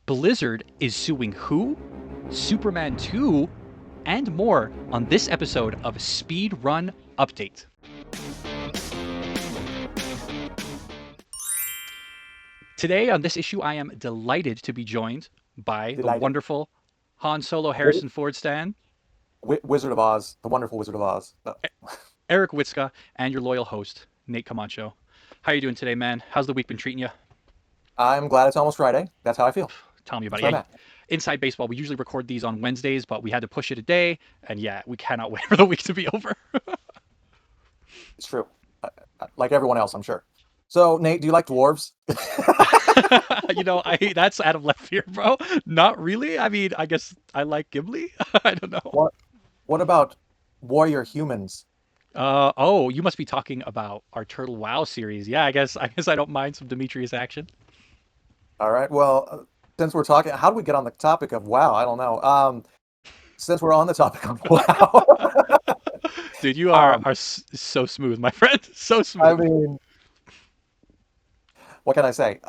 Blizzard is suing who? Superman 2, and more on this episode of Speedrun Update. Today on this issue, I am delighted to be joined by the Delighted. wonderful Han Solo Wi- Harrison Ford Stan, Wizard of Oz, the wonderful Wizard of Oz. Eric Witzka, and your loyal host, Nate Camacho. How you doing today, man? How's the week been treating you? I'm glad it's almost Friday. That's how I feel. Tell me about That's it. where I'm Yeah, at. Inside Baseball, we usually record these on Wednesdays, but we had to push it a day, and yeah, we cannot wait for the week to be over. It's true. Like everyone else, I'm sure. So, Nate, do you like dwarves? I that's out of left field, bro. Not really. I mean, I guess I like Ghibli. I don't know. What What about warrior humans? Oh, you must be talking about our Turtle Wow series. Yeah, I guess I don't mind some Demetrius action. All right. Well, since we're talking, how do we get on the topic of WoW? I don't know. Since we're on the topic of WoW, Dude, you are um, so smooth, my friend. So I smooth. mean, what can I say?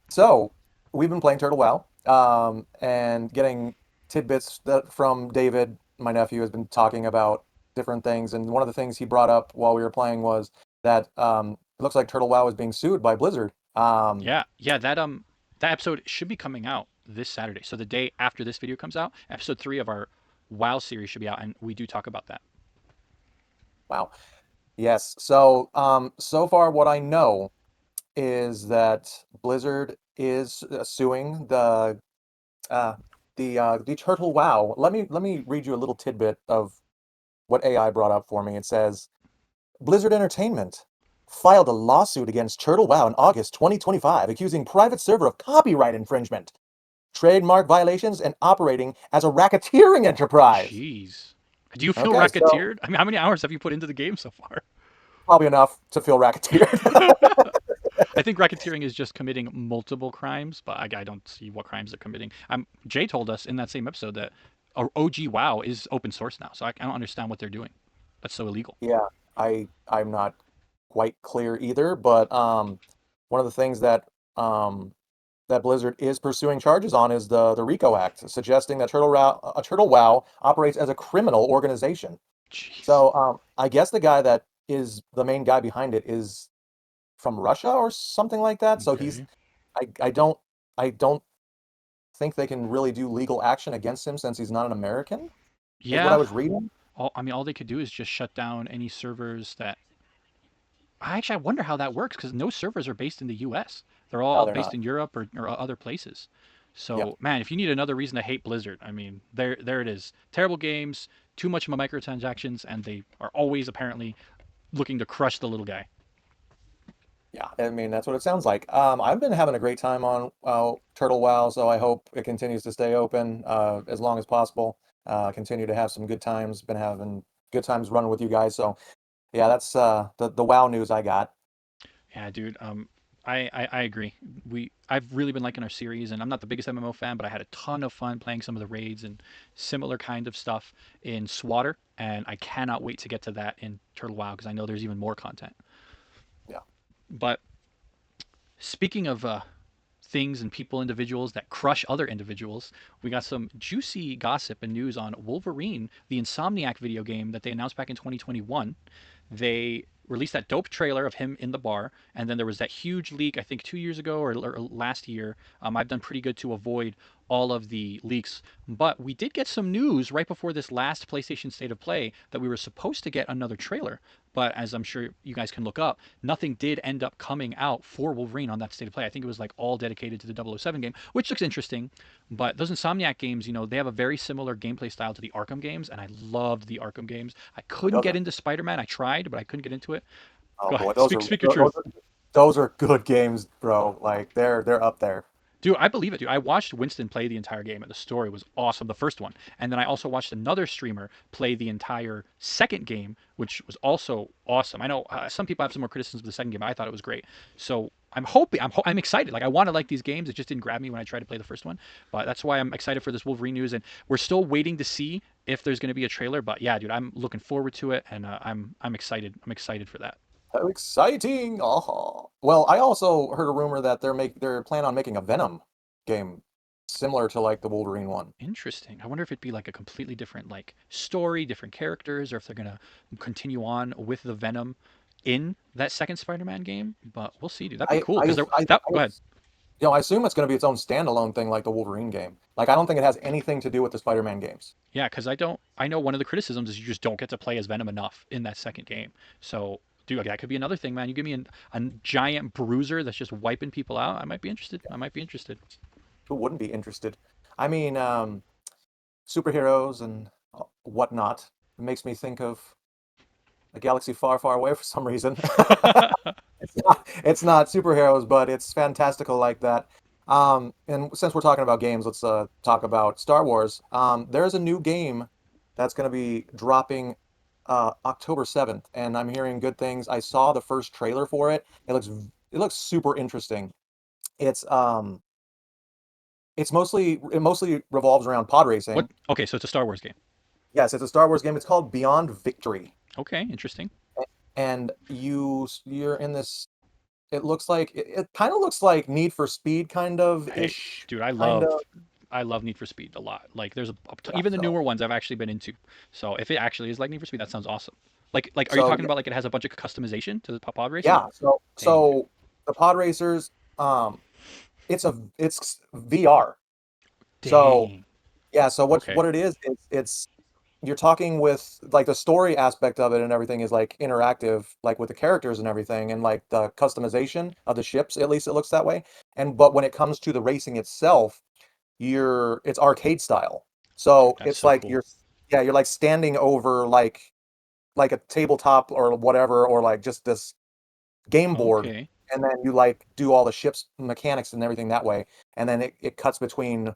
So we've been playing Turtle WoW, and getting tidbits from David, my nephew, has been talking about different things. And one of the things he brought up while we were playing was that it looks like Turtle WoW is being sued by Blizzard. Yeah, that episode should be coming out this Saturday. So the day after this video comes out, episode 3 of our WoW series should be out, and we do talk about that. Wow. Yes. So far, what I know is that Blizzard is suing uh, the Turtle WoW. Let me read you a little tidbit of what AI brought up for me. It says Blizzard Entertainment filed a lawsuit against Turtle WoW in August 2025, accusing private server of copyright infringement, trademark violations, and operating as a racketeering enterprise. Jeez. Do you feel Okay, so racketeered? I mean, how many hours have you put into the game so far? probably enough to feel racketeered. I think racketeering is just committing multiple crimes, but I don't see what crimes they're committing. Jay told us in that same episode that OG WoW is open source now, so I don't understand what they're doing. That's so illegal. Yeah, I'm not quite clear either, but one of the things that Blizzard is pursuing charges on is the RICO Act, suggesting that Turtle WoW operates as a criminal organization. Jeez. So I guess the guy that is the main guy behind it is from Russia or something like that. So Okay. I don't think they can really do legal action against him since he's not an American, is what I Yeah. was reading. All they could do is just shut down any servers that. I wonder how that works because no servers are based in the U.S. They're No, all they're based not. in Europe or other places. Yep. So, man, if you need another reason to hate Blizzard, I mean, there it is. Terrible games, too much microtransactions, and they are always apparently looking to crush the little guy. Yeah, I mean that's what it sounds like. I've been having a great time on Turtle WoW, so I hope it continues to stay open as long as possible. Continue to have some good times. Been having good times running with you guys. So yeah, that's the WoW news I got. Yeah, dude. I agree. I've really been liking our series, and I'm not the biggest MMO fan, but I had a ton of fun playing some of the raids and similar kind of stuff in Swatter, and I cannot wait to get to that in Turtle WoW because I know there's even more content. Yeah. But speaking of things and people, individuals that crush other individuals, we got some juicy gossip and news on Wolverine, the Insomniac video game that they announced back in 2021. They released that dope trailer of him in the bar, and then there was that huge leak, I think 2 years ago or last year. I've done pretty good to avoid all of the leaks, but we did get some news right before this last PlayStation State of Play that we were supposed to get another trailer. But as I'm sure you guys can look up, nothing did end up coming out for Wolverine on that State of Play. I think it was like all dedicated to the 007 game, which looks interesting. But those Insomniac games, they have a very similar gameplay style to the Arkham games, and I loved the Arkham games. I Who couldn't get doesn't? into Spider-Man. I tried, but I couldn't get into it. Oh Go boy, ahead, speak your those truth. are those are good games, bro. Like they're up there. Dude, I believe it, dude. I watched Winston play the entire game, and the story was awesome, the first one. And then I also watched another streamer play the entire second game, which was also awesome. I know some people have some more criticisms of the second game, but I thought it was great. So I'm excited. Like I want to like these games. It just didn't grab me when I tried to play the first one. But that's why I'm excited for this Wolverine news, and we're still waiting to see if there's going to be a trailer. But yeah, dude, I'm looking forward to it, and I'm excited. I'm excited for that. How exciting! Well, I also heard a rumor that they're planning on making a Venom game. similar to like the Wolverine one. Interesting. I wonder if it'd be like a completely different like story, different characters, or if they're gonna continue on with the Venom in that second Spider-Man game. But we'll see, dude. That'd be I cool I because that. I Go ahead. I assume it's going to be its own standalone thing like the Wolverine game. Like I don't think it has anything to do with the Spider-Man games. Yeah, because I don't. I know one of the criticisms is you just don't get to play as Venom enough in that second game. So, dude, that could be another thing, man. You give me a giant bruiser that's just wiping people out. I might be interested. I might be interested. Who wouldn't be interested? I mean, superheroes and whatnot. It makes me think of a galaxy far, far away for some reason. It's not superheroes, but it's fantastical like that. And since we're talking about games, let's talk about Star Wars. There's a new game that's going to be dropping October 7th, and I'm hearing good things. I saw the first trailer for it. It looks super interesting. It's um it mostly revolves around pod What? racing. Okay, so it's a Star Wars game. Yes, it's a Star Wars game. It's called Beyond Victory, Okay, interesting. and you're in this. It kind of looks like Need for Speed kind of Hey, ish, dude, kind of. I love Need for Speed a lot. Like, there's Yeah. even the So newer ones I've actually been into. So if it actually is like Need for Speed, that sounds awesome. Are you so talking about like it has a bunch of customization to the pod racing? yeah. So Dang, dude. so the pod racers, it's VR. So Dang. yeah. So what Okay. it is, it's you're talking with like the story aspect of it and everything is like interactive, like with the characters and everything, and like the customization of the ships. At least it looks that way. And but when it comes to the racing itself, it's arcade style. Dude, So that's it's so like cool. you're like standing over like a tabletop or whatever, or like just this game board, Okay. and then you like do all the ship's mechanics and everything that way. And then it cuts between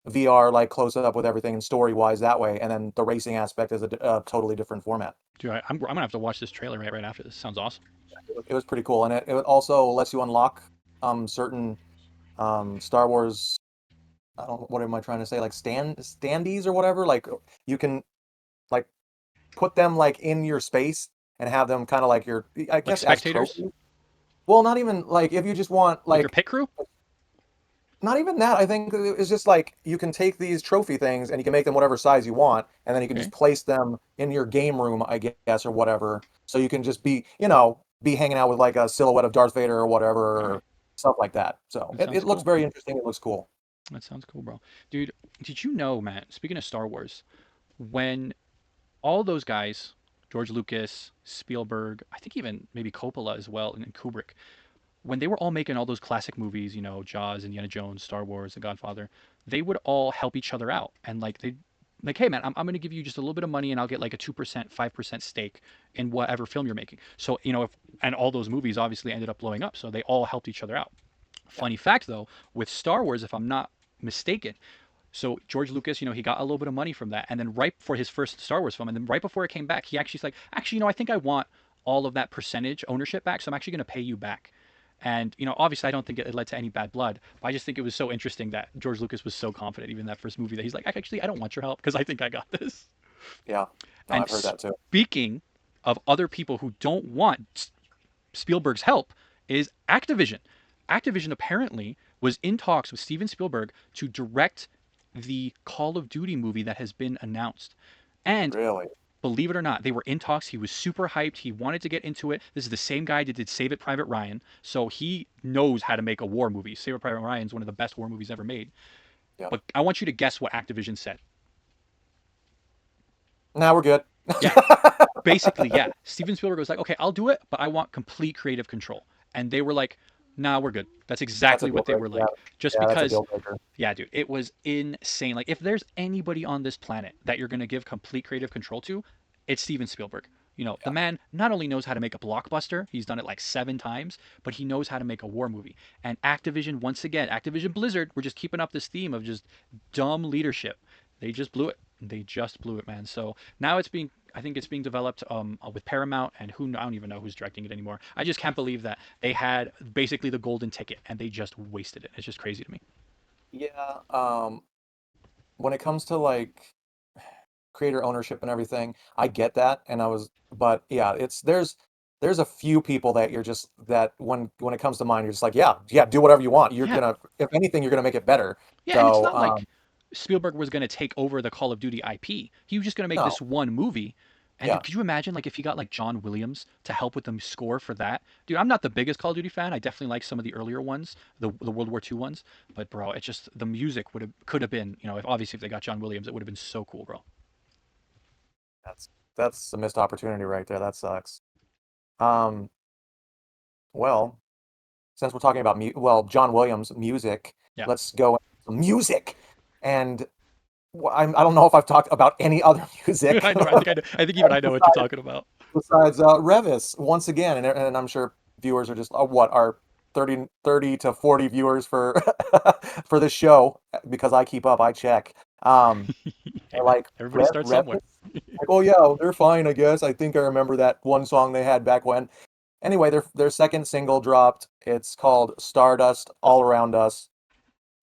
VR, like close up with everything and story wise that way, and then the racing aspect is a totally different format. Dude, I'm gonna have to watch this trailer right after this. Sounds awesome. It was pretty cool, and it also lets you unlock certain Star Wars. I don't what am I trying to say, like standees or whatever. Like you can like put them like in your space and have them kind of like your, I Like guess, as spectators, trophies. Well, not even like if you just want like your like pit crew. not even that. I think it's just like you can take these trophy things and you can make them whatever size you want, and then you can Okay. just place them in your game room, I guess, or whatever. So you can just be hanging out with like a silhouette of Darth Vader or whatever, All right. or stuff like that. So That it sounds looks cool. very interesting. It looks cool. That sounds cool, bro. Dude, did you know, Matt? Speaking of Star Wars, when all those guys, George Lucas, Spielberg, I think even maybe Coppola as well, and Kubrick, when they were all making all those classic movies, Jaws, Indiana Jones, Star Wars, The Godfather, they would all help each other out. And like like, hey man, I'm going to give you just a little bit of money and I'll get like a 2%, 5% stake in whatever film you're making. So, and all those movies obviously ended up blowing up. So they all helped each other out. Yeah. Funny fact though, with Star Wars, if I'm not mistaken, so George Lucas, he got a little bit of money from that, and then right for his first Star Wars film, and then right before it came back, he actually's like, actually, I think I want all of that percentage ownership back, so I'm actually going to pay you back. And obviously, I don't think it led to any bad blood, but I just think it was so interesting that George Lucas was so confident, even in that first movie, that he's like, actually, I don't want your help because I think I got this. Yeah. No, And I've heard that too. speaking of other people who don't want Spielberg's help, is Activision. Activision apparently was in talks with Steven Spielberg to direct the Call of Duty movie that has been announced. And Really? believe it or not, they were in talks. He was super hyped. He wanted to get into it. This is the same guy that did Save It Private Ryan, so he knows how to make a war movie. Save It Private Ryan is one of the best war movies ever made. Yeah. But I want you to guess what Activision said. Now we're good. Yeah, basically, yeah. Steven Spielberg was like, okay, I'll do it, but I want complete creative control. And they were like, nah, we're good. That's That's a exactly deal what they breaker. were Yeah. like. Just Yeah, that's a because, deal breaker. yeah, dude, it was insane. Like, if there's anybody on this planet that you're going to give complete creative control to, it's Steven Spielberg. The Yeah. man not only knows how to make a blockbuster, he's done it like 7 times, but he knows how to make a war movie. And Activision, once again, Activision Blizzard, we're just keeping up this theme of just dumb leadership. They just blew it. They just blew it, man. So now I think it's being developed with Paramount, and I don't even know who's directing it anymore. I just can't believe that they had basically the golden ticket and they just wasted it. It's just crazy to me. Yeah. When it comes to like creator ownership and everything, I get that. But yeah, it's there's a few people that you're just that when it comes to mine, you're just like, yeah, yeah, do whatever you want. You're Yeah, gonna, if anything, you're gonna make it better. yeah, and it's So, not like Spielberg was going to take over the Call of Duty IP. He was just going to make no, this one movie. And yeah, dude, could you imagine like if he got like John Williams to help with the score for that? Dude, I'm not the biggest Call of Duty fan. I definitely like some of the earlier ones, the World War II ones. But bro, it's just the music would have could have been, if obviously if they got John Williams, it would have been so cool, bro. that's that's a missed opportunity right there. That sucks. Um, well, since we're talking about John Williams music, Yeah, let's go into music. And I don't know if I've talked about any other music I know. I think I know. I think even I know what you're besides talking about. Revis once again, and I'm sure viewers are just what are 30 to 40 viewers for for this show because I keep up, I check. Hey They're man, like everybody starts Revis, somewhere. like, oh yeah, they're fine, I guess. I think I remember that one song they had back when. Anyway, their second single dropped. It's called Stardust All Around Us.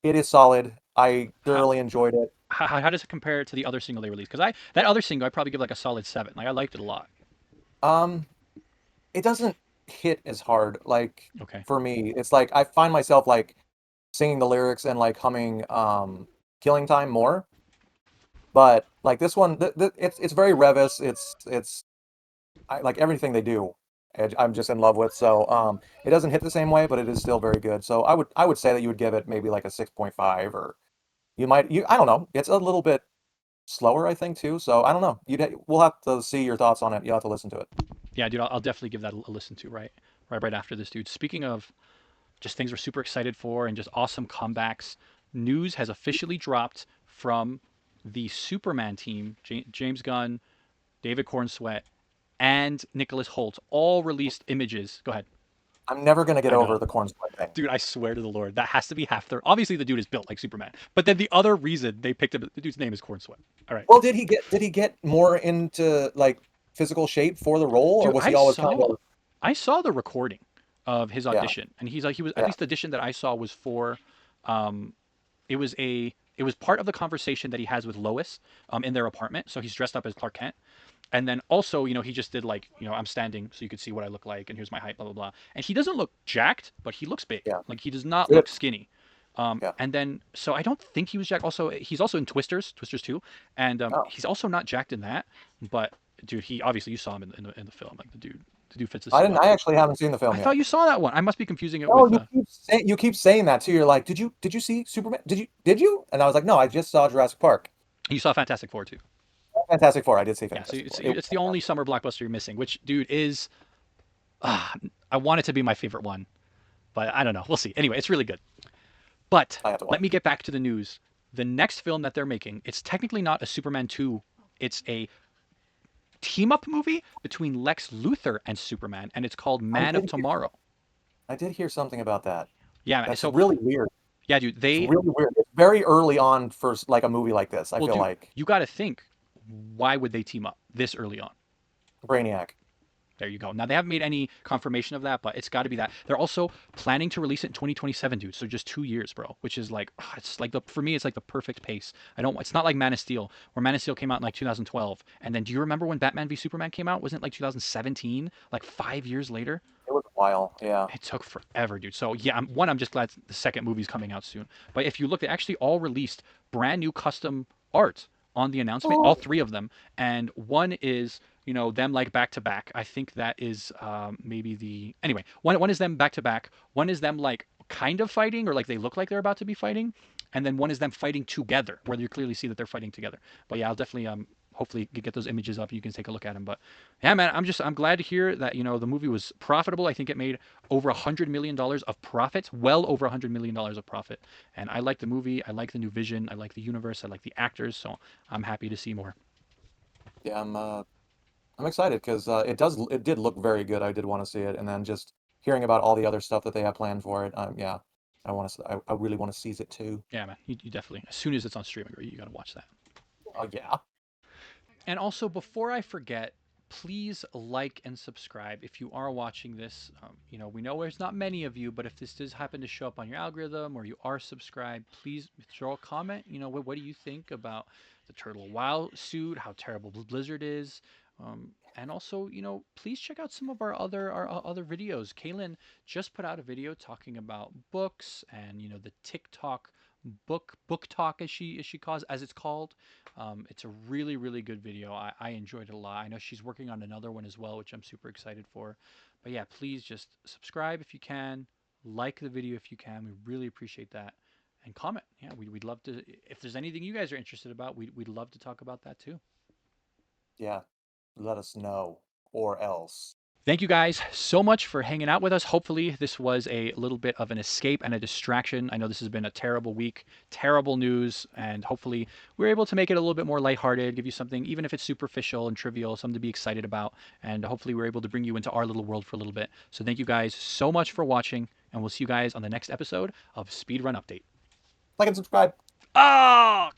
It is solid. I How, thoroughly enjoyed it. how does it compare to the other single they released? Because I that other single I probably give like a solid 7. Like I liked it a lot. Um, it doesn't hit as hard like Okay. for me. It's like I find myself like singing the lyrics and like humming Killing Time more. But like this one, it's very Revis. It's I like everything they do. I'm just in love with. So it doesn't hit the same way, but it is still very good. So I would say that you would give it maybe like a 6.5, or you I don't know. It's a little bit slower, I think, too. So I don't know. We'll have to see your thoughts on it. You'll have to listen to it. Yeah, dude, I'll definitely give that a listen to right after this, dude. Speaking of just things we're super excited for and just awesome comebacks, news has officially dropped from the Superman team. James Gunn, David Cornsweet, and Nicholas Holt all released images. Go ahead. I'm never gonna get I over know. the corn split thing. Dude, I swear to the Lord, that has to be half their. Obviously, the dude is built like Superman, but then the other reason they picked him, the dude's name is Corn Sweat. All right, Well, did he get more into like physical shape for the role, or dude, was he always kind of I saw the recording of his yeah, audition, and he's like he was at yeah, least the audition that I saw was for, um, it was part of the conversation that he has with Lois, in their apartment. So he's dressed up as Clark Kent, and then also, he just did like, I'm standing so you could see what I look like, and here's my height, blah blah blah. And he doesn't look jacked, but he looks big. yeah, Like he does not good, look skinny. yeah. And then so I don't think he was jacked. Also, he's also in Twisters 2, and Oh, he's also not jacked in that. But dude, he obviously you saw him in the film. Like the dude fits the I suit didn't. up. I actually haven't seen the I film thought yet. you saw that one. I must be confusing it No, with. you keep saying that too. You're like, did you see Superman? Did you? And I was like, no, I just saw Jurassic Park. You saw Fantastic Four too. Fantastic Four. I did see Yeah, so Fantastic Four. It was it's the only summer blockbuster you're missing. Which dude is. I want it to be my favorite one, but I don't know. We'll see. Anyway, it's really good. But I have to let watch. me get back to the news. The next film that they're making, it's technically not a Superman 2. It's a team up movie between Lex Luthor and Superman, and it's called I Man of did hear. Tomorrow. I did hear something about that. Yeah, man. That's So really weird. yeah, dude. It's really weird. It's very early on for like a movie like this. I Well, feel dude, like you got to think, why would they team up this early on? Brainiac. There you go. Now they haven't made any confirmation of that, but it's got to be that. They're also planning to release it in 2027, dude. So just 2 years, bro. Which is like, it's like for me, it's like the perfect pace. I don't. It's not like Man of Steel, where Man of Steel came out in like 2012, and then do you remember when Batman v Superman came out? Wasn't it like 2017? Like 5 years later. It was a while. Yeah. It took forever, dude. So yeah, I'm just glad the second movie's coming out soon. But if you look, they actually all released brand new custom art on the announcement, all Oh, three of them, and one is them like back to back. I think that is maybe the anyway. One is them back to back. One is them like kind of fighting, or like they look like they're about to be fighting, and then one is them fighting together, where you clearly see that they're fighting together. But yeah, I'll definitely hopefully get those images up and you can take a look at them. But yeah, man, I'm glad to hear that the movie was profitable. I think it made over $100 million of profit, well over $100 million of profit. And I like the movie. I like the new vision. I like the universe. I like the actors. So I'm happy to see more. yeah. I'm excited because it did look very good. I did want to see it, and then just hearing about all the other stuff that they have planned for it. Yeah, I really want to seize it too. Yeah, man, you definitely as soon as it's on streaming, you got to watch that. Oh yeah. And also, before I forget, please like and subscribe if you are watching this. We know there's not many of you, but if this does happen to show up on your algorithm or you are subscribed, please throw a comment. What do you think about the Turtle Wow suit? How terrible Blizzard is? And also, please check out some of our other videos. Kaylin just put out a video talking about books and the TikTok book talk as she calls as it's called. It's a really really good video. I enjoyed it a lot. I know she's working on another one as well, which I'm super excited for. But yeah, please just subscribe if you can, like the video if you can. We really appreciate that, and comment. Yeah, we'd love to. If there's anything you guys are interested about, we'd love to talk about that too. Yeah, let us know, or else. Thank you guys so much for hanging out with us. Hopefully, this was a little bit of an escape and a distraction. I know this has been a terrible week, terrible news, and hopefully, we're able to make it a little bit more lighthearted, give you something, even if it's superficial and trivial, something to be excited about. And hopefully, we're able to bring you into our little world for a little bit. So, thank you guys so much for watching, and we'll see you guys on the next episode of Speedrun Update. Like and subscribe. Oh!